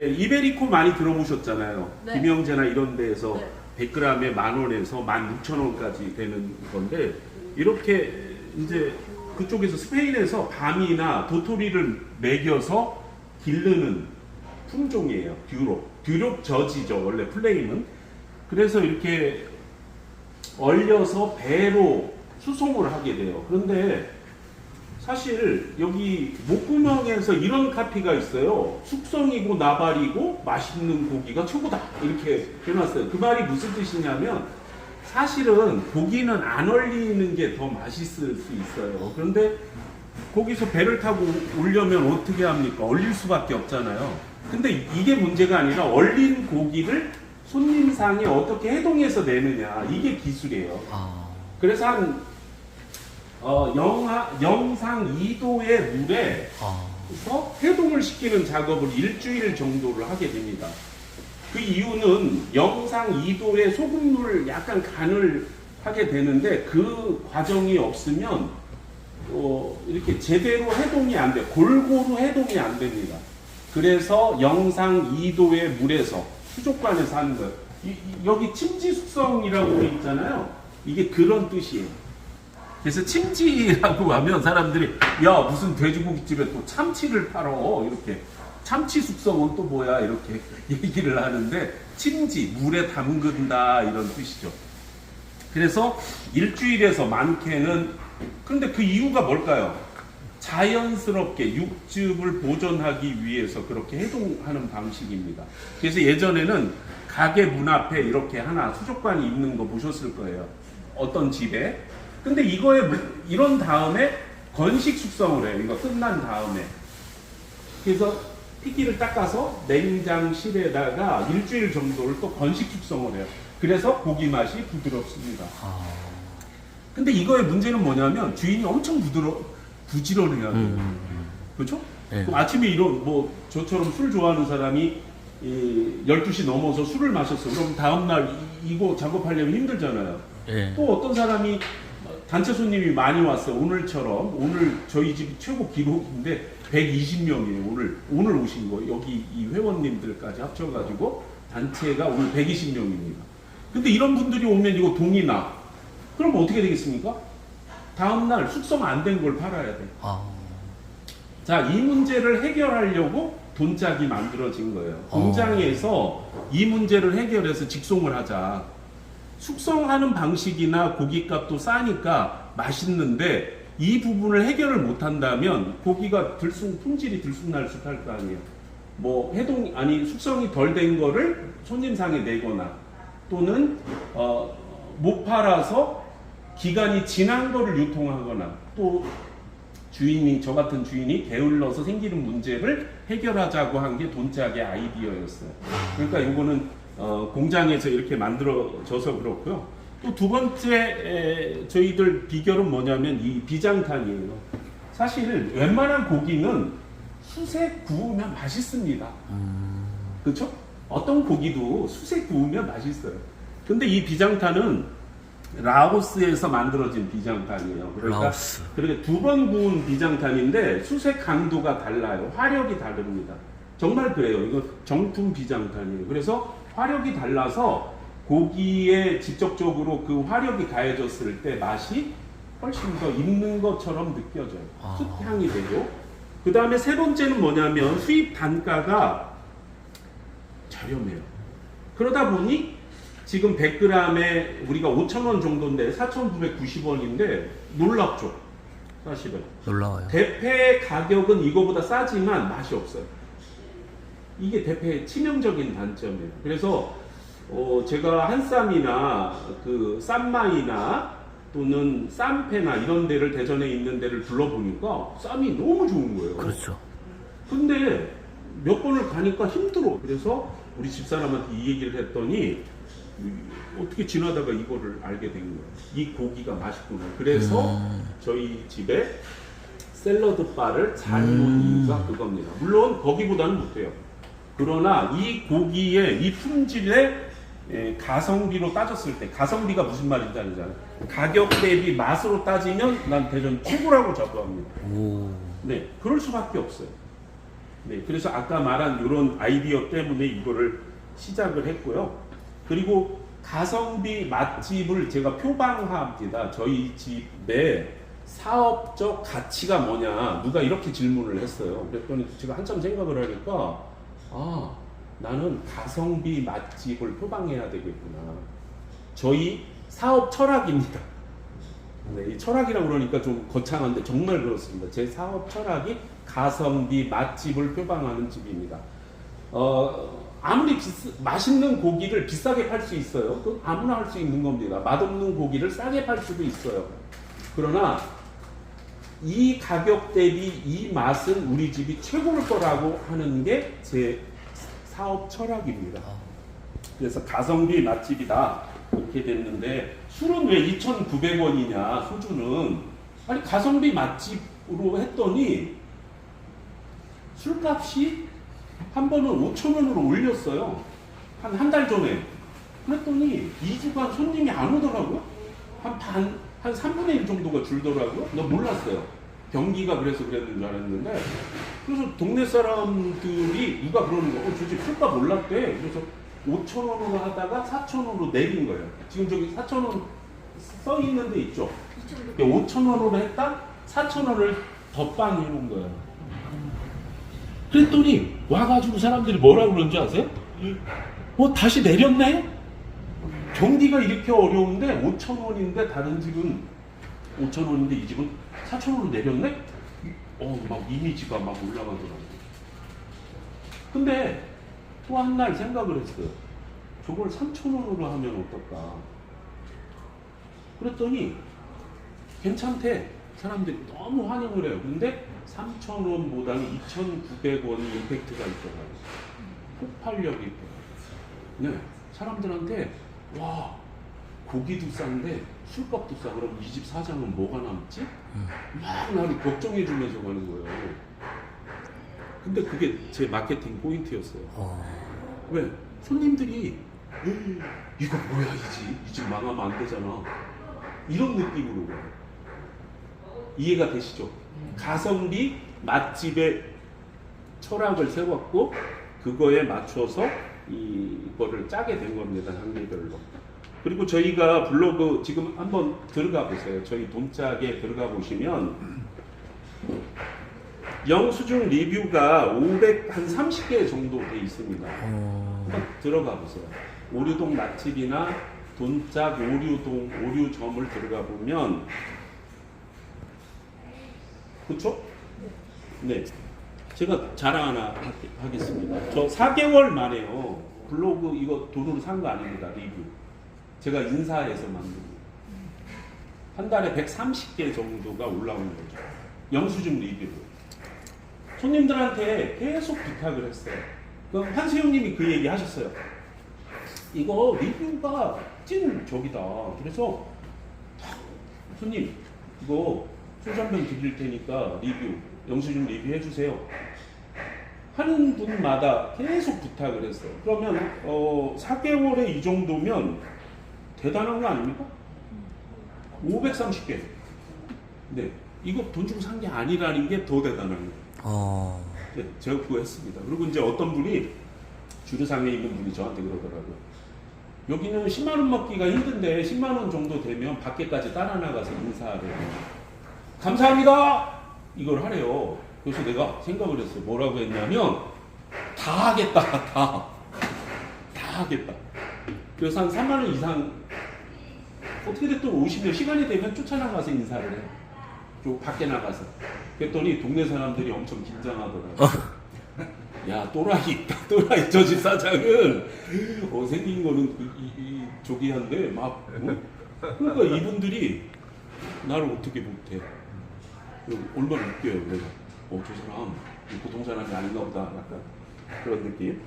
이베리코 많이 들어보셨잖아요. 네. 김영재나 이런 데에서 네. 100g에 10,000원에서 16,000원까지 되는 건데, 이렇게 이제 그쪽에서 스페인에서 밤이나 도토리를 먹여서 기르는 품종이에요. 듀롭 저지죠. 원래 플레임은. 그래서 이렇게 얼려서 배로 수송을 하게 돼요. 그런데 사실 여기 목구멍에서 이런 카피가 있어요. 숙성이고 나발이고 맛있는 고기가 최고다, 이렇게 해놨어요. 그 말이 무슨 뜻이냐면, 사실은 고기는 안 얼리는 게 더 맛있을 수 있어요. 그런데 거기서 배를 타고 오려면 어떻게 합니까? 얼릴 수밖에 없잖아요. 근데 이게 문제가 아니라 얼린 고기를 손님상에 어떻게 해동해서 내느냐, 이게 기술이에요. 그래서 한 영상 2도의 물에서 해동을 시키는 작업을 일주일 정도를 하게 됩니다. 그 이유는 영상 2도의 소금물을 약간 간을 하게 되는데, 그 과정이 없으면 이렇게 제대로 해동이 안 돼, 골고루 해동이 안 됩니다. 그래서 영상 2도의 물에서 수족관에서 하는 거예요. 여기 침지 숙성이라고 돼 있잖아요. 이게 그런 뜻이에요. 그래서 침지라고 하면 사람들이, 야, 무슨 돼지고기집에 또 참치를 팔어, 이렇게. 참치 숙성은 또 뭐야, 이렇게 얘기를 하는데, 침지, 물에 담근다, 이런 뜻이죠. 그래서 일주일에서 많게는, 근데 그 이유가 뭘까요? 자연스럽게 육즙을 보존하기 위해서 그렇게 해동하는 방식입니다. 그래서 예전에는 가게 문 앞에 이렇게 하나 수족관이 있는 거 보셨을 거예요. 어떤 집에. 근데 이런 다음에 건식 숙성을 해요. 이거 끝난 다음에. 그래서 피기를 닦아서 냉장실에다가 일주일 정도를 또 건식 숙성을 해요. 그래서 고기 맛이 부드럽습니다. 근데 이거의 문제는 뭐냐면, 주인이 엄청 부지런해야 돼요. 그렇죠? 네. 그럼 아침에 저처럼 술 좋아하는 사람이 12시 넘어서 술을 마셨어. 그럼 다음날 이거 작업하려면 힘들잖아요. 네. 또 어떤 사람이 단체 손님이 많이 왔어요. 오늘 저희 집이 최고 기록인데 120명이에요. 오늘 오신 거, 여기 이 회원님들까지 합쳐가지고 단체가 오늘 120명입니다. 근데 이런 분들이 오면 이거 동이 나. 그럼 어떻게 되겠습니까? 다음날 숙성 안 된 걸 팔아야 돼. 자, 이 문제를 해결하려고 돈짝이 만들어진 거예요. 공장에서 이 문제를 해결해서 직송을 하자. 숙성하는 방식이나 고기값도 싸니까 맛있는데, 이 부분을 해결을 못한다면 고기가 품질이 들쑥날쑥할 거 아니에요. 숙성이 덜 된 거를 손님상에 내거나, 또는 못 팔아서 기간이 지난 거를 유통하거나, 또 저 같은 주인이 게을러서 생기는 문제를 해결하자고 한 게 돈짝의 아이디어였어요. 그러니까 이거는 공장에서 이렇게 만들어져서 그렇고요. 또 두 번째 저희들 비결은 뭐냐면 이 비장탄이에요. 사실 웬만한 고기는 숯에 구우면 맛있습니다. 그렇죠? 어떤 고기도 숯에 구우면 맛있어요. 근데 이 비장탄은 라오스에서 만들어진 비장탄이에요. 그러니까 2번 구운 비장탄인데 숯의 강도가 달라요. 화력이 다릅니다. 정말 그래요. 이거 정품 비장탄이에요. 그래서 화력이 달라서 고기에 직접적으로 그 화력이 가해졌을 때 맛이 훨씬 더 있는 것처럼 느껴져요. 숯향이 되고. 그 다음에 세 번째는 뭐냐면, 수입 단가가 저렴해요. 그러다 보니 지금 100g에 우리가 5,000원 정도인데 4,990원인데 놀랍죠, 사실은. 놀라워요. 대패 가격은 이거보다 싸지만 맛이 없어요. 이게 대패의 치명적인 단점이에요. 그래서 제가 한쌈이나 그 쌈마이나 또는 쌈페나 이런 데를, 대전에 있는 데를 둘러보니까 쌈이 너무 좋은 거예요. 그렇죠. 근데 몇 번을 가니까 힘들어. 그래서 우리 집사람한테 이 얘기를 했더니, 어떻게 지나다가 이거를 알게 된 거예요. 이 고기가 맛있구나. 그래서 저희 집에 샐러드 바를 잘 놓은 이유가 그겁니다. 물론 거기보다는 못해요. 그러나 이 고기의 이 품질의 가성비로 따졌을 때, 가성비가 무슨 말인지 알잖아요. 가격 대비 맛으로 따지면 난 대전 최고라고 자부합니다. 네, 그럴 수밖에 없어요. 네, 그래서 아까 말한 이런 아이디어 때문에 이거를 시작을 했고요. 그리고 가성비 맛집을 제가 표방합니다. 저희 집의 사업적 가치가 뭐냐, 누가 이렇게 질문을 했어요. 그랬더니 제가 한참 생각을 하니까 나는 가성비 맛집을 표방해야 되겠구나. 저희 사업 철학입니다. 네, 이 철학이라고 그러니까 좀 거창한데 정말 그렇습니다. 제 사업 철학이 가성비 맛집을 표방하는 집입니다. 아무리 맛있는 고기를 비싸게 팔 수 있어요. 그 아무나 할 수 있는 겁니다. 맛없는 고기를 싸게 팔 수도 있어요. 그러나 이 가격 대비 이 맛은 우리 집이 최고일 거라고 하는 게 제 사업 철학입니다. 그래서 가성비 맛집이다 이렇게 됐는데, 술은 왜 2,900원이냐 소주는. 아니 가성비 맛집으로 했더니 술값이 한 번은 5,000원으로 올렸어요. 한 달 전에. 그랬더니 2주간 손님이 안 오더라고요. 한 3분의 1 정도가 줄더라고요. 나 몰랐어요. 경기가 그래서 그랬는 줄 알았는데, 그래서 동네 사람들이 누가 그러는 거야. 저 집 술값 올랐대. 그래서 5,000원으로 하다가 4,000원으로 내린 거예요. 지금 저기 4,000원 써 있는 데 있죠. 5,000원으로 했다 4,000원을 덧방 해놓은 거예요. 그랬더니 와가지고 사람들이 뭐라고 그런지 아세요? 다시 내렸네? 경기가 이렇게 어려운데 5,000원인데 다른 집은 5,000원인데 이 집은 4,000원으로 내렸네? 막 이미지가 막 올라가더라고요. 근데 또 한 날 생각을 했어요. 저걸 3,000원으로 하면 어떨까? 그랬더니 괜찮대. 사람들이 너무 환영을 해요. 근데 3,000원보다는 2,900원이 임팩트가 있더라고요. 폭발력이 있더라고요. 네, 사람들한테 와, 고기도 싼데 술값도 싸. 그럼 이 집 사장은 뭐가 남지? 막 나를 걱정해 주면서 가는 거예요. 근데 그게 제 마케팅 포인트였어요. 왜? 손님들이 이거 뭐야 이 집 망하면 안 되잖아. 이런 느낌으로 가요. 이해가 되시죠? 가성비 맛집의 철학을 세웠고 그거에 맞춰서 이거를 짜게 된 겁니다. 단계별로. 그리고 저희가 블로그 지금 한번 들어가 보세요. 저희 돈짝에 들어가 보시면 영수증 리뷰가 530개 정도 돼 있습니다. 한번 들어가 보세요. 오류동 맛집이나 돈짝 오류점을 들어가 보면, 그렇죠? 네. 제가 자랑 하나 하겠습니다. 저 4개월 만에요. 블로그 이거 돈으로 산 거 아닙니다. 리뷰. 제가 인사해서 만든 거. 한 달에 130개 정도가 올라오는 거죠. 영수증 리뷰로. 손님들한테 계속 부탁을 했어요. 그럼 한수영님이 그 얘기 하셨어요. 이거 리뷰가 찐 적이다. 그래서 손님 이거 소주 한 병 드릴 테니까 리뷰, 영수증 리뷰 해주세요. 하는 분마다 계속 부탁을 했어요. 그러면 4개월에 이 정도면 대단한 거 아닙니까? 530개. 네, 이거 돈 주고 산 게 아니라는 게 더 대단한 거예요. 네, 제가 그거 했습니다. 그리고 이제 어떤 분이 주류상에 있는 분이 저한테 그러더라고요. 여기는 10만 원 먹기가 힘든데 10만 원 정도 되면 밖에까지 따라 나가서 인사를 감사합니다! 이걸 하래요. 그래서 내가 생각을 했어요. 뭐라고 했냐면 다 하겠다. 다 하겠다. 그래서 한 3만 원 이상 어떻게 됐든 오시면 시간이 되면 쫓아나가서 인사를 해. 저 밖에 나가서. 그랬더니 동네 사람들이 엄청 긴장하더라고요. 야, 또라이 있다. 또라이. 저 집 사장은 생긴 거는 저기 한데 막 그러니까 이분들이 나를 어떻게 못해. 얼마나 웃겨요. 그래서 저 사람 보통 사람이 아닌가 보다. 약간 그런 느낌.